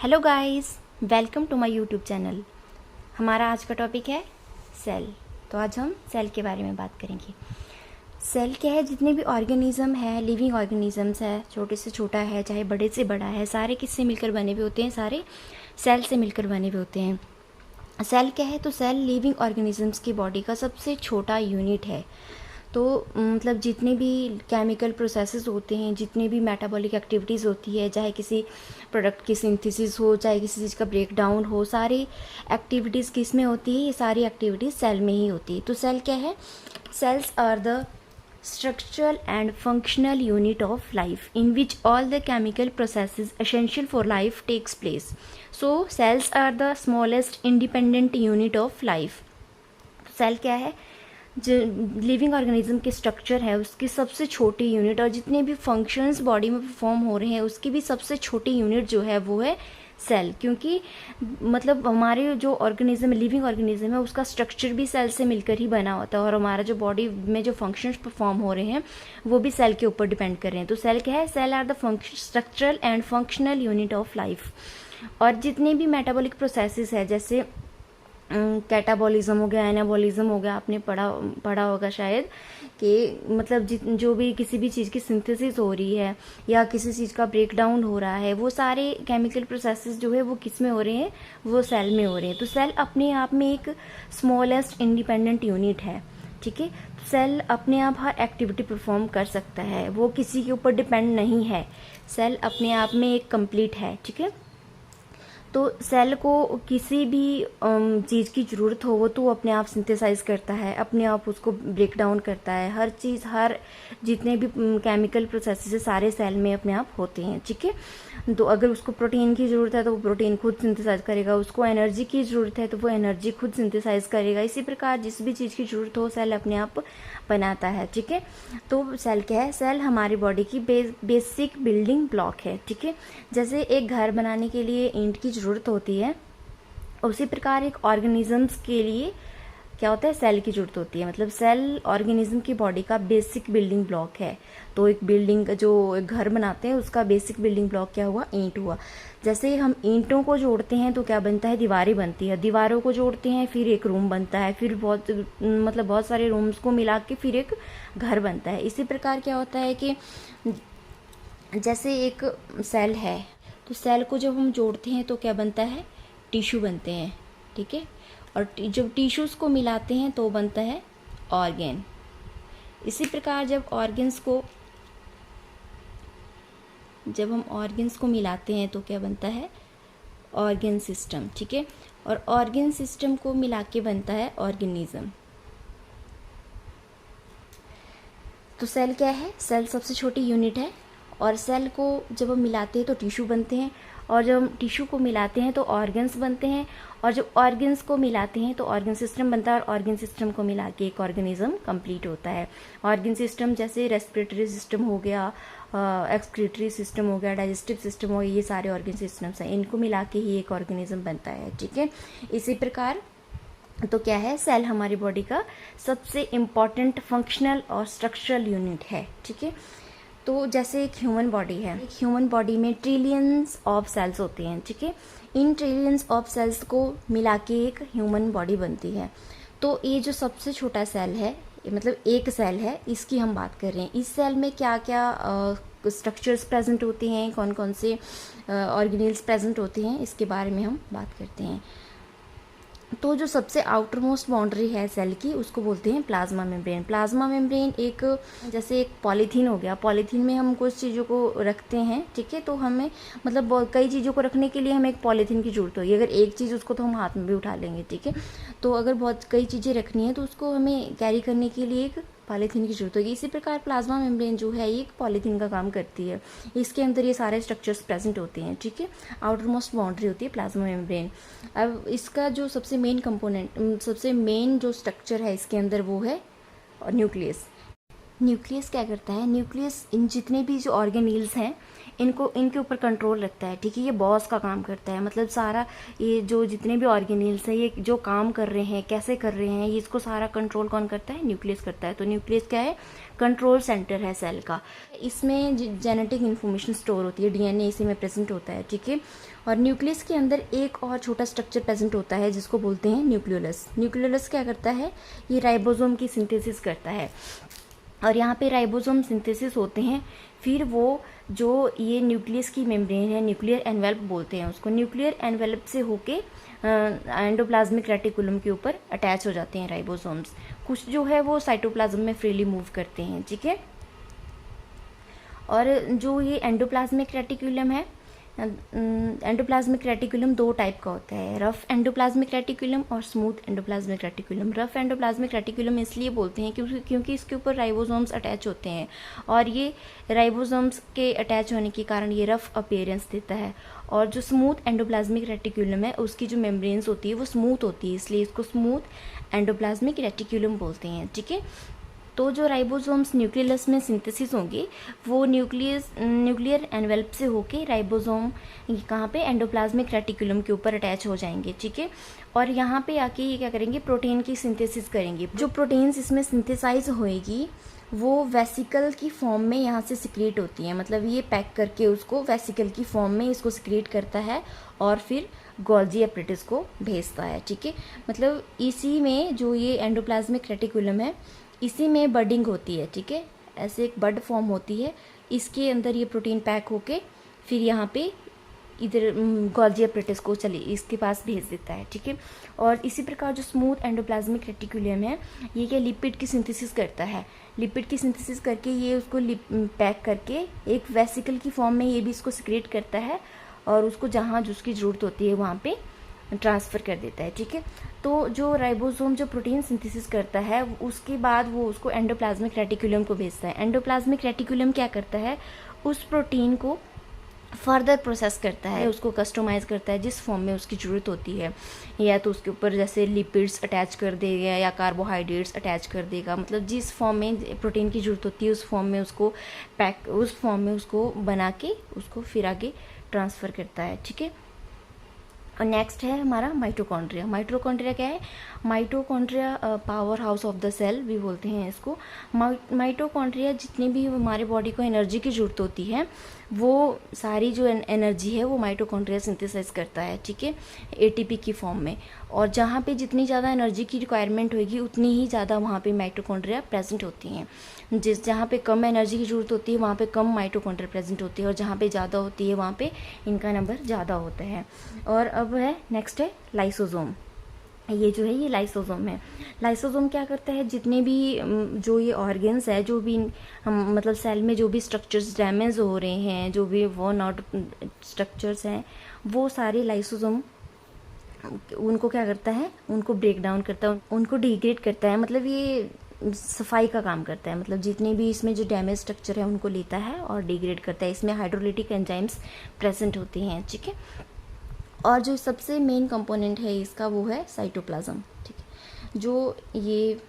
Hello guys, welcome to my YouTube channel. हमारा आज का टॉपिक है सेल। तो आज हम सेल के बारे में बात करेंगे। सेल क्या है? जितने भी ऑर्गेनिज्म है, लिविंग ऑर्गेनिजम्स है, छोटे से छोटा है चाहे बड़े से बड़ा है, सारे किससे मिलकर बने हुए होते हैं? सारे सेल से मिलकर बने हुए होते हैं। सेल क्या है? तो सेल लिविंग ऑर्गेनिजम्स की बॉडी का सबसे छोटा यूनिट है। तो मतलब जितने भी केमिकल प्रोसेसेस होते हैं, जितने भी मेटाबॉलिक एक्टिविटीज़ होती है, चाहे किसी प्रोडक्ट की सिंथेसिस हो, चाहे किसी चीज़ का ब्रेक डाउन हो, सारी एक्टिविटीज़ किस में होती है? ये सारी एक्टिविटीज़ सेल में ही होती है। तो सेल क्या है? Cells are the structural and functional unit of life in which all the chemical processes essential for life takes place. So cells are the smallest independent unit of life. Cell क्या है? जो living organism के structure है उसकी सबसे छोटी unit, और जितने भी फंक्शंस बॉडी में परफॉर्म हो रहे हैं उसकी भी सबसे छोटी यूनिट जो है वो है सेल। क्योंकि मतलब हमारे जो ऑर्गेनिज्म लिविंग ऑर्गेनिज्म है उसका स्ट्रक्चर भी सेल से मिलकर ही बना होता है, और हमारा जो बॉडी में जो फंक्शंस परफॉर्म हो रहे हैं वो भी सेल के ऊपर डिपेंड कर रहे हैं। तो सेल क्या है? Cell are the structural and functional unit of life. और जितने भी मेटाबॉलिक प्रोसेसेस है, जैसे कैटाबॉलिज्म हो गया, एनाबॉलिज्म हो गया, आपने पढ़ा होगा शायद कि मतलब जो भी किसी भी चीज़ की सिंथेसिस हो रही है या किसी चीज़ का ब्रेक डाउन हो रहा है, वो सारे केमिकल प्रोसेसेस जो है वो किस में हो रहे हैं? वो सेल में हो रहे हैं। तो सेल अपने आप में एक स्मॉलेस्ट इंडिपेंडेंट यूनिट है। ठीक है, तो सेल अपने आप हर एक्टिविटी परफॉर्म कर सकता है, वो किसी के ऊपर डिपेंड नहीं है। सेल अपने आप में एक कंप्लीट है। ठीक है, तो सेल को किसी भी चीज़ की ज़रूरत हो वो तो अपने आप सिंथेसाइज करता है, अपने आप उसको ब्रेक डाउन करता है। हर चीज़, हर जितने भी केमिकल प्रोसेसेस सारे सेल में अपने आप होते हैं। ठीक है, तो अगर उसको प्रोटीन की ज़रूरत है तो वो प्रोटीन खुद सिंथेसाइज करेगा, उसको एनर्जी की ज़रूरत है तो वो एनर्जी खुद सिंथेसाइज करेगा। इसी प्रकार जिस भी चीज़ की ज़रूरत हो सेल अपने आप बनाता है। ठीक है, तो सेल क्या है? सेल हमारी बॉडी की बेसिक बिल्डिंग ब्लॉक है। ठीक है, जैसे एक घर बनाने के लिए ईंट की ज़रूरत होती है, उसी प्रकार एक ऑर्गेनिजम्स के लिए क्या होता है? सेल की जरूरत होती है। मतलब सेल ऑर्गेनिज्म की बॉडी का बेसिक बिल्डिंग ब्लॉक है। तो एक बिल्डिंग, जो एक घर बनाते हैं उसका बेसिक बिल्डिंग ब्लॉक क्या हुआ? ईंट हुआ। जैसे हम ईंटों को जोड़ते हैं तो क्या बनता है? दीवारें बनती है। दीवारों को जोड़ते हैं फिर एक रूम बनता है, फिर बहुत सारे रूम्स को मिला के फिर एक घर बनता है। इसी प्रकार क्या होता है कि जैसे एक सेल है, तो सेल को जब हम जोड़ते हैं तो क्या बनता है? टिश्यू बनते हैं। ठीक है, और जब टिश्यूज़ को मिलाते हैं तो बनता है ऑर्गन। इसी प्रकार जब हम ऑर्गन्स को मिलाते हैं तो क्या बनता है? Organ system. ठीक है, और ऑर्गन सिस्टम को मिला के बनता है ऑर्गेनिज्म। तो सेल क्या है? सेल सबसे छोटी यूनिट है, और सेल को जब हम मिलाते हैं तो टिश्यू बनते हैं, और जब हम टिश्यू को मिलाते हैं तो ऑर्गन्स बनते हैं, और जब ऑर्गन्स को मिलाते हैं तो ऑर्गन सिस्टम बनता है, और ऑर्गन सिस्टम को मिला के एक ऑर्गेनिज्म कंप्लीट होता है। ऑर्गन सिस्टम जैसे रेस्पिरेटरी सिस्टम हो गया, एक्सक्रीटरी सिस्टम हो गया, डाइजेस्टिव सिस्टम हो गया, ये सारे ऑर्गन सिस्टम्स हैं, इनको मिला के ही एक ऑर्गेनिज्म बनता है। ठीक है, इसी प्रकार तो क्या है? सेल हमारी बॉडी का सबसे इम्पॉर्टेंट फंक्शनल और स्ट्रक्चरल यूनिट है। ठीक है, तो जैसे एक ह्यूमन बॉडी है, एक ह्यूमन बॉडी में ट्रिलियंस ऑफ सेल्स होते हैं। ठीक है, इन ट्रिलियंस ऑफ सेल्स को मिला के एक ह्यूमन बॉडी बनती है। तो ये जो सबसे छोटा सेल है, मतलब एक सेल है, इसकी हम बात कर रहे हैं। इस सेल में क्या क्या स्ट्रक्चर्स प्रेजेंट होते हैं, कौन कौन से ऑर्गेनेल्स प्रेजेंट होते हैं, इसके बारे में हम बात करते हैं। तो जो सबसे आउटर मोस्ट बाउंड्री है सेल की उसको बोलते हैं प्लाज्मा मेम्ब्रेन। प्लाज्मा मेम्ब्रेन एक जैसे एक पॉलीथीन हो गया, पॉलीथीन में हम कुछ चीज़ों को रखते हैं। ठीक है, तो हमें मतलब कई चीज़ों को रखने के लिए हमें एक पॉलीथीन की जरूरत होगी। अगर एक चीज़ उसको तो हम हाथ में भी उठा लेंगे। ठीक है, तो अगर बहुत कई चीज़ें रखनी है तो उसको हमें कैरी करने के लिए एक पॉलीथीन की जरूरत होगी। इसी प्रकार प्लाज्मा मेम्ब्रेन जो है ये एक पॉलीथीन का काम करती है, इसके अंदर ये सारे स्ट्रक्चर्स प्रेजेंट होते हैं। ठीक है, आउटर मोस्ट बाउंड्री होती है प्लाज्मा मेम्ब्रेन। अब इसका जो सबसे मेन कंपोनेंट, सबसे मेन जो स्ट्रक्चर है इसके अंदर वो है न्यूक्लियस। न्यूक्लियस क्या करता है? न्यूक्लियस इन जितने भी जो ऑर्गेनील्स हैं इनके ऊपर कंट्रोल रखता है, ठीक है। ये बॉस का काम करता है, मतलब सारा ये जो जितने भी ऑर्गेनेल्स हैं, ये जो काम कर रहे हैं, कैसे कर रहे हैं, ये इसको सारा कंट्रोल कौन करता है? न्यूक्लियस करता है। तो न्यूक्लियस क्या है? कंट्रोल सेंटर है सेल का। इसमें जेनेटिक इन्फॉर्मेशन स्टोर होती है, डीएनए इसी में प्रेजेंट होता है, ठीक है। और न्यूक्लियस के अंदर एक और छोटा स्ट्रक्चर प्रेजेंट होता है जिसको बोलते हैं न्यूक्लियोलस। न्यूक्लियोलस क्या करता है? ये राइबोसोम की सिंथेसिस करता है, और यहाँ पे राइबोसोम सिंथेसिस होते हैं। फिर वो जो ये न्यूक्लियस की मेम्ब्रेन है, न्यूक्लियर एनवेल्प बोलते हैं उसको, न्यूक्लियर एनवेल्प से होके एंडोप्लाज्मिक रेटिकुलम के ऊपर अटैच हो जाते हैं राइबोसोम्स। कुछ जो है वो साइटोप्लाज्म में फ्रीली मूव करते हैं, ठीक है। और जो ये एंडोप्लाज्मिक रेटिकुलम है, एंडोप्लाज्मिक रेटिकुलम दो टाइप का होता है, रफ एंडोप्लाज्मिक रेटिकुलम और smooth endoplasmic reticulum. Rough endoplasmic reticulum इसलिए बोलते हैं क्योंकि इसके ऊपर राइबोसोम्स अटैच होते हैं, और ये राइबोसोम्स के अटैच होने के कारण ये रफ अपीयरेंस देता है। और जो स्मूथ एंडोप्लाज्मिक रेटिकुलम है, उसकी जो मेम्ब्रेन्स होती है वो स्मूथ होती है, इसलिए इसको स्मूथ एंडोप्लाज्मिक रेटिकुलम बोलते हैं, ठीक है। तो जो राइबोसोम्स न्यूक्लियस में सिंथेसिस होंगे वो न्यूक्लियर एनवेल्प से होके राइबोसोम कहाँ पे? एंडोप्लाज्मिक रेटिकुलम के ऊपर अटैच हो जाएंगे, ठीक है। और यहाँ पे आके ये क्या करेंगे? प्रोटीन की सिंथेसिस करेंगे। जो प्रोटीन्स इसमें सिंथेसाइज होएगी वो वेसिकल की फॉर्म में यहाँ से सिक्रेट होती है, मतलब ये पैक करके उसको वेसिकल की फॉर्म में इसको सिक्रेट करता है और फिर गोल्जी एपरेटस को भेजता है, ठीक है। मतलब इसी में जो ये एंडोप्लाज्मिक रेटिकुलम है, इसी में बडिंग होती है, ठीक है। ऐसे एक बड फॉर्म होती है, इसके अंदर ये प्रोटीन पैक होके फिर यहाँ पे इधर गोल्जी एपरेटस को चले इसके पास भेज देता है, ठीक है। और इसी प्रकार जो स्मूथ एंडोप्लाज्मिक रेटिकुलम है, ये क्या? लिपिड की सिंथेसिस करता है। लिपिड की सिंथेसिस करके ये उसको पैक करके एक वेसिकल की फॉर्म में ये भी इसको सिक्रेट करता है, और उसको जहाँ जिसकी ज़रूरत होती है वहाँ पे ट्रांसफ़र कर देता है, ठीक है। तो जो राइबोसोम जो प्रोटीन सिंथेसिस करता है, उसके बाद वो उसको एंडोप्लाज्मिक रेटिकुलम को भेजता है। एंडोप्लाज्मिक रेटिकुलम क्या करता है? उस प्रोटीन को फर्दर प्रोसेस करता है, उसको कस्टमाइज़ करता है जिस फॉर्म में उसकी ज़रूरत होती है, या तो उसके ऊपर जैसे लिपिड्स अटैच कर देगा या कार्बोहाइड्रेट्स अटैच कर देगा, मतलब जिस फॉर्म में प्रोटीन की ज़रूरत होती है उस फॉर्म में उसको उस फॉर्म में उसको बना के उसको फिर आगे ट्रांसफ़र करता है, ठीक है। और नेक्स्ट है हमारा माइटोकॉन्ड्रिया। माइटोकॉन्ड्रिया क्या है? Mitochondria powerhouse of the cell भी बोलते हैं इसको। माइटोकॉन्ड्रिया जितनी भी हमारे बॉडी को एनर्जी की ज़रूरत होती है, वो सारी जो एनर्जी है वो माइटोकॉन्ड्रिया सिंथेसाइज करता है, ठीक है, एटीपी की फॉर्म में। और जहाँ पे जितनी ज़्यादा एनर्जी की रिक्वायरमेंट होगी उतनी ही ज़्यादा वहाँ पे माइटोकॉन्ड्रिया प्रेजेंट होती हैं। जहाँ पे कम एनर्जी की ज़रूरत होती है वहाँ पे कम माइटोकॉन्ड्रिया प्रेजेंट होती है, और जहाँ पे ज़्यादा होती है वहाँ पे इनका नंबर ज़्यादा होता है। और अब है नेक्स्ट है लाइसोसोम। ये जो है ये लाइसोसोम है। लाइसोसोम क्या करता है? जितने भी जो ये ऑर्गन्स है, जो भी हम मतलब सेल में जो भी स्ट्रक्चर्स डैमेज हो रहे हैं, जो भी वर्न आउट स्ट्रक्चर्स हैं, वो सारे लाइसोसोम उनको क्या करता है? उनको ब्रेक डाउन करता है, उनको डिग्रेड करता है, मतलब ये सफाई का काम करता है। मतलब जितने भी इसमें जो डैमेज स्ट्रक्चर है उनको लेता है और डिग्रेड करता है। इसमें हाइड्रोलिटिक एंजाइम्स प्रेजेंट होते हैं, ठीक है। और जो सबसे मेन कंपोनेंट है इसका वो है साइटोप्लाज्म, ठीक है। जो ये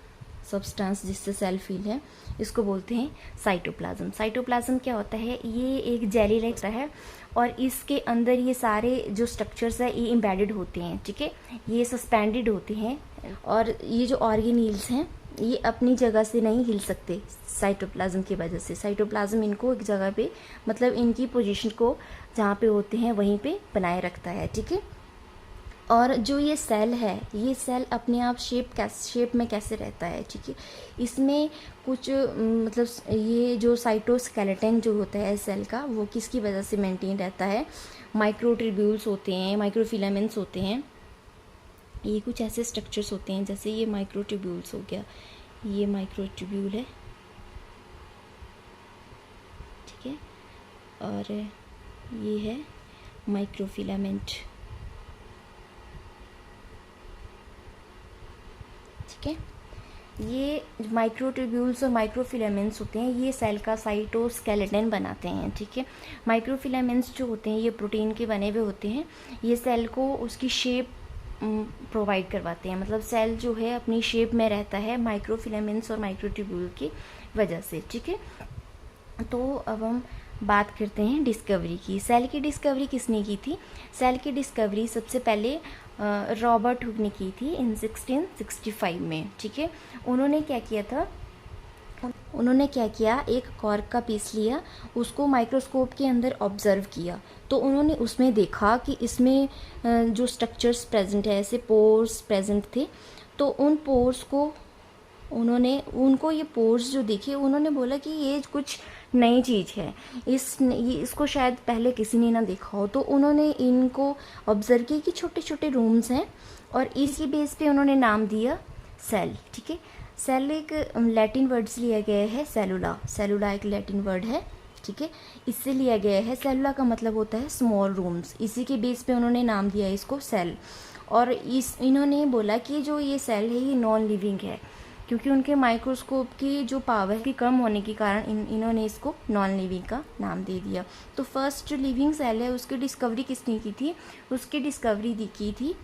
सब्सटेंस जिससे सेल फिल है इसको बोलते हैं साइटोप्लाज्म। साइटोप्लाज्म क्या होता है? ये एक जेली लाइक है, और इसके अंदर ये सारे जो स्ट्रक्चर्स है ये एम्बेडेड होते हैं, ठीक है, ये सस्पेंडेड होते हैं। और ये जो ऑर्गेनील्स हैं ये अपनी जगह से नहीं हिल सकते साइटोप्लाज्म की वजह से। साइटोप्लाज्म इनको एक जगह पे, मतलब इनकी पोजीशन को जहाँ पे होते हैं वहीं पे बनाए रखता है, ठीक है। और जो ये सेल है, ये सेल अपने आप शेप में कैसे रहता है, ठीक है। इसमें कुछ मतलब ये जो साइटोस्केलेटन जो होता है सेल का, वो किसकी वजह से मेंटेन रहता है? माइक्रोट्यूब्यूल्स होते हैं, माइक्रोफिलामेंट्स होते हैं, ये कुछ ऐसे स्ट्रक्चर्स होते हैं। जैसे ये माइक्रोट्यूब्यूल्स हो गया, ये माइक्रोट्यूब्यूल है, ठीक है, और ये है माइक्रोफिलामेंट, ठीक है। ये माइक्रोट्यूब्यूल्स और माइक्रोफिलामेंट्स होते हैं, ये सेल का साइटोस्केलेटन बनाते हैं, ठीक है। माइक्रोफिलामेंट्स जो होते हैं ये प्रोटीन के बने हुए होते हैं, ये सेल को उसकी शेप प्रोवाइड करवाते हैं, मतलब सेल जो है अपनी शेप में रहता है माइक्रोफिलामेंट्स और माइक्रोट्यूब्यूल की वजह से, ठीक है। तो अब हम बात करते हैं डिस्कवरी की। सेल की डिस्कवरी किसने की थी? सेल की डिस्कवरी सबसे पहले रॉबर्ट हुक ने की थी इन 1665 में, ठीक है। उन्होंने क्या किया, एक कॉर्क का पीस लिया, उसको माइक्रोस्कोप के अंदर ऑब्जर्व किया, तो उन्होंने उसमें देखा कि इसमें जो स्ट्रक्चर्स प्रेजेंट है, ऐसे पोर्स प्रेजेंट थे, तो उन पोर्स को उनको ये पोर्स जो दिखे, उन्होंने बोला कि ये कुछ नई चीज़ है, इसको शायद पहले किसी ने ना देखा हो। तो उन्होंने इनको ऑब्जर्व किया कि छोटे छोटे रूम्स हैं, और इसी बेस पे उन्होंने नाम दिया सेल, ठीक है। सेल एक लैटिन वर्ड से लिया गया है, सेलुला एक लैटिन वर्ड है, ठीक है, इससे लिया गया है। सेलुला का मतलब होता है स्मॉल रूम्स, इसी के बेस पे उन्होंने नाम दिया इसको सेल। और इन्होंने बोला कि जो ये सेल है ये नॉन लिविंग है, क्योंकि उनके माइक्रोस्कोप की जो पावर की कम होने के कारण इन्होंने इसको नॉन लिविंग का नाम दे दिया। तो फर्स्ट जो लिविंग सेल है उसकी डिस्कवरी किसने की थी? उसकी डिस्कवरी की थी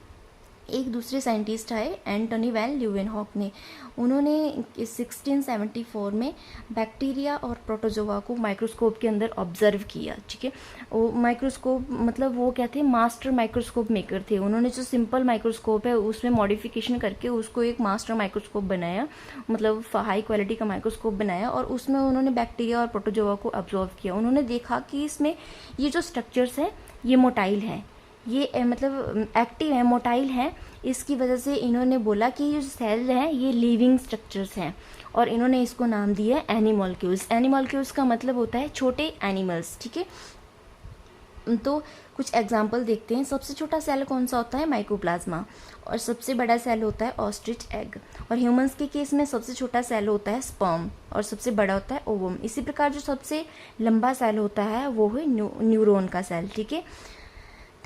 एक दूसरे साइंटिस्ट आए, एंटोनी वैन ल्यूवेनहॉक ने। उन्होंने 1674 में बैक्टीरिया और प्रोटोजोआ को माइक्रोस्कोप के अंदर ऑब्जर्व किया, ठीक है। वो माइक्रोस्कोप मतलब वो क्या थे, मास्टर माइक्रोस्कोप मेकर थे। उन्होंने जो सिंपल माइक्रोस्कोप है उसमें मॉडिफिकेशन करके उसको एक मास्टर माइक्रोस्कोप बनाया, मतलब हाई क्वालिटी का माइक्रोस्कोप बनाया, और उसमें उन्होंने बैक्टीरिया और प्रोटोजोआ को ऑब्जर्व किया। उन्होंने देखा कि इसमें ये जो स्ट्रक्चर्स हैं ये मोटाइल हैं, ये मतलब एक्टिव है, मोटाइल है। इसकी वजह से इन्होंने बोला कि ये जो सेल हैं ये लिविंग स्ट्रक्चर्स हैं, और इन्होंने इसको नाम दिया है एनिमोलिक्यूल्स। एनिमोलिक्यूल्स का मतलब होता है छोटे एनिमल्स, ठीक है। तो कुछ एग्जाम्पल देखते हैं। सबसे छोटा सेल कौन सा होता है? माइकोप्लाज्मा। और सबसे बड़ा सेल होता है ऑस्ट्रिच एग। और ह्यूमंस के केस में सबसे छोटा सेल होता है स्पर्म, और सबसे बड़ा होता है ओवम। इसी प्रकार जो सबसे लंबा सेल होता है वो है न्यूरॉन का सेल, ठीक है।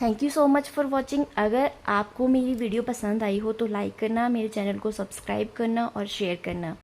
Thank you so much for watching. अगर आपको मेरी वीडियो पसंद आई हो तो लाइक करना, मेरे चैनल को सब्सक्राइब करना और शेयर करना।